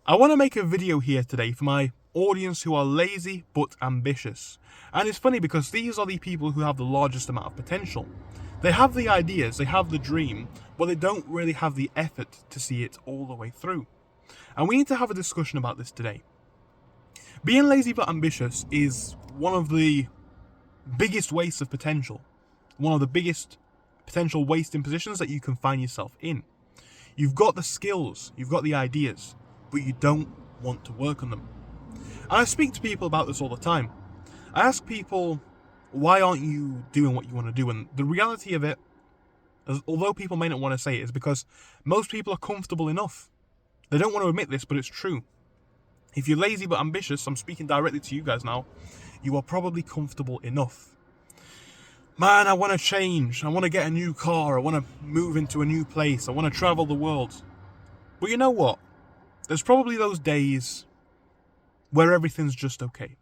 I want to make a video here today for my audience who are lazy but ambitious. And it's funny because these are the people who have the largest amount of potential. They have the ideas, they have the dream, but they don't really have the effort to see it all the way through. And we need to have a discussion about this today. Being lazy but ambitious is one of the biggest wastes of potential. One of the biggest potential wasting positions that you can find yourself in. You've got the skills, you've got the ideas, but you don't want to work on them. And I speak to people about this all the time. I ask people, why aren't you doing what you want to do? And the reality of it, although people may not want to say it, is because most people are comfortable enough. They don't want to admit this, but it's true. If you're lazy but ambitious, I'm speaking directly to you guys now, you are probably comfortable enough. Man, I want to change. I want to get a new car. I want to move into a new place. I want to travel the world. But you know what? There's probably those days where everything's just okay.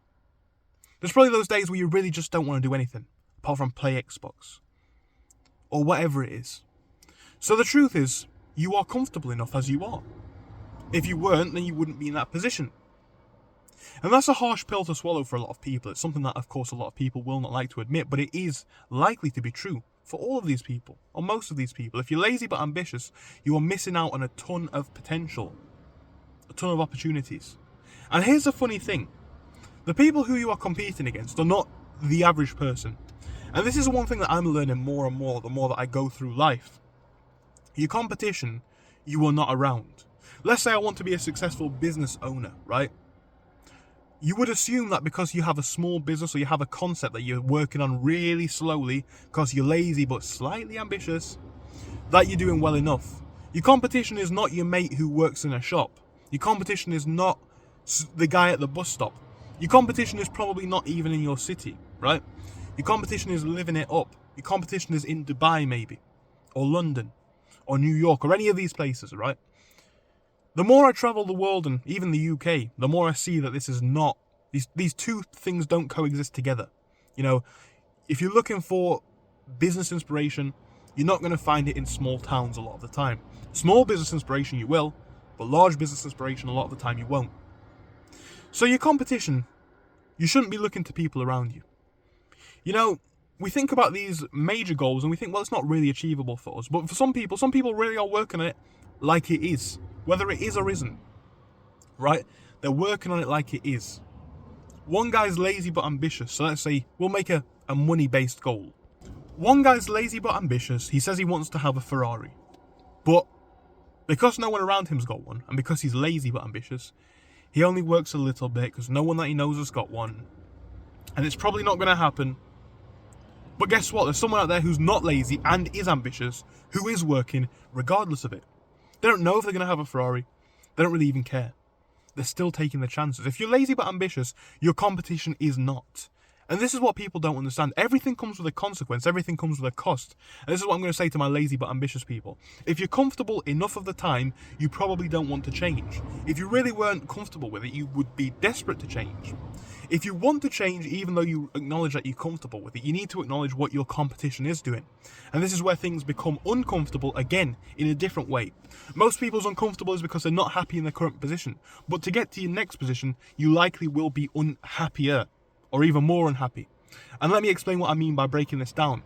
There's probably those days where you really just don't want to do anything, apart from play Xbox. Or whatever it is. So the truth is, you are comfortable enough as you are. If you weren't, then you wouldn't be in that position. And that's a harsh pill to swallow for a lot of people. It's something that, of course, a lot of people will not like to admit, but it is likely to be true for all of these people, or most of these people. If you're lazy but ambitious, you are missing out on a ton of potential, a ton of opportunities. And here's the funny thing. The people who you are competing against are not the average person. And this is one thing that I'm learning more and more the more that I go through life. Your competition, you are not around. Let's say I want to be a successful business owner, right? You would assume that because you have a small business or you have a concept that you're working on really slowly because you're lazy but slightly ambitious, that you're doing well enough. Your competition is not your mate who works in a shop. Your competition is not the guy at the bus stop. Your competition is probably not even in your city, right? Your competition is living it up. Your competition is in Dubai maybe, or London, or New York, or any of these places, right? The more I travel the world and even the UK, the more I see that this is not, these two things don't coexist together. You know, if you're looking for business inspiration, you're not going to find it in small towns a lot of the time. Small business inspiration you will, but large business inspiration a lot of the time you won't. So your competition, you shouldn't be looking to people around you. You know, we think about these major goals and we think, well, it's not really achievable for us. But for some people really are working on it like it is. Whether it is or isn't, right? They're working on it like it is. One guy's lazy but ambitious. So let's say we'll make a money-based goal. One guy's lazy but ambitious. He says he wants to have a Ferrari. But because no one around him's got one, and because he's lazy but ambitious, he only works a little bit because no one that he knows has got one. And it's probably not going to happen. But guess what? There's someone out there who's not lazy and is ambitious, who is working regardless of it. They don't know if they're going to have a Ferrari. They don't really even care. They're still taking the chances. If you're lazy but ambitious, your competition is not. And this is what people don't understand. Everything comes with a consequence. Everything comes with a cost. And this is what I'm going to say to my lazy but ambitious people. If you're comfortable enough of the time, you probably don't want to change. If you really weren't comfortable with it, you would be desperate to change. If you want to change, even though you acknowledge that you're comfortable with it, you need to acknowledge what your competition is doing. And this is where things become uncomfortable again, in a different way. Most people's uncomfortable is because they're not happy in their current position. But to get to your next position, you likely will be unhappier, or even more unhappy. And let me explain what I mean by breaking this down.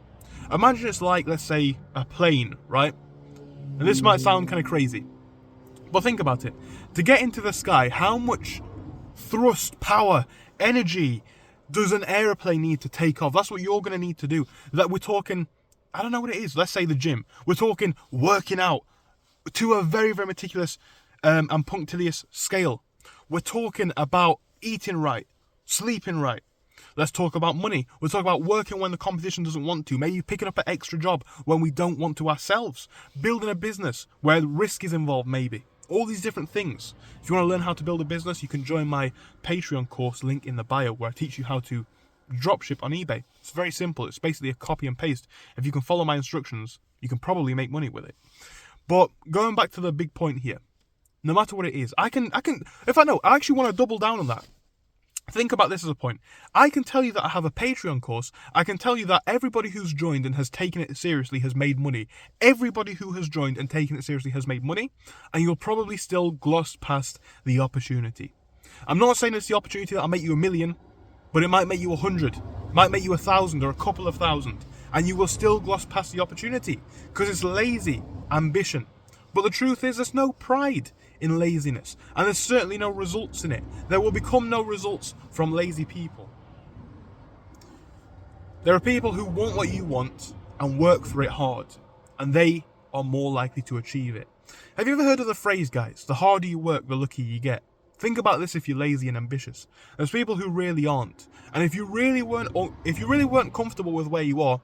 Imagine it's like, let's say, a plane, right? And this might sound kind of crazy, but think about it. To get into the sky, how much thrust, power, energy does an aeroplane need to take off? That's what you're going to need to do. That we're talking, I don't know what it is. Let's say the gym. We're talking working out to a very, very meticulous and punctilious scale. We're talking about eating right, sleeping right. Let's talk about money. We'll talk about working when the competition doesn't want to. Maybe picking up an extra job when we don't want to ourselves. Building a business where risk is involved maybe. All these different things. If you want to learn how to build a business, you can join my Patreon course, link in the bio, where I teach you how to dropship on eBay. It's very simple. It's basically a copy and paste. If you can follow my instructions, you can probably make money with it. But going back to the big point here, no matter what it is, I actually want to double down on that. Think about this as a point. I can tell you that I have a Patreon course. I can tell you that everybody who's joined and has taken it seriously has made money. Everybody who has joined and taken it seriously has made money, and you'll probably still gloss past the opportunity. I'm not saying it's the opportunity that'll make you $1 million, but it might make you 100, might make you 1,000 or a couple of thousand, and you will still gloss past the opportunity because it's lazy ambition. But the truth is, there's no pride in laziness, and there's certainly no results in it. There will become no results from lazy people. There are people who want what you want and work for it hard, and they are more likely to achieve it. Have you ever heard of the phrase, guys, the harder you work, the luckier you get? Think about this if you're lazy and ambitious. There's people who really aren't, and if you really weren't comfortable with where you are,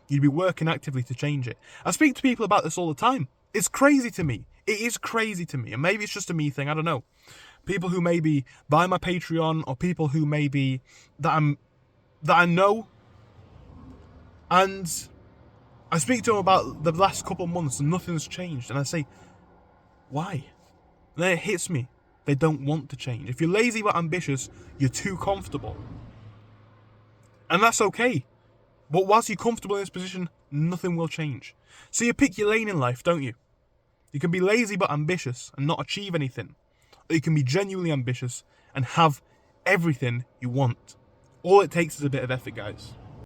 you'd be working actively to change it. I speak to people about this all the time. It's crazy to me. It is crazy to me. And maybe it's just a me thing. I don't know. People who maybe buy my Patreon, or people who maybe that I know, and I speak to them about the last couple of months and nothing's changed. And I say, why? And then it hits me. They don't want to change. If you're lazy but ambitious, you're too comfortable. And that's okay. But whilst you're comfortable in this position, nothing will change. So you pick your lane in life, don't you? You can be lazy but ambitious and not achieve anything. Or you can be genuinely ambitious and have everything you want. All it takes is a bit of effort, guys.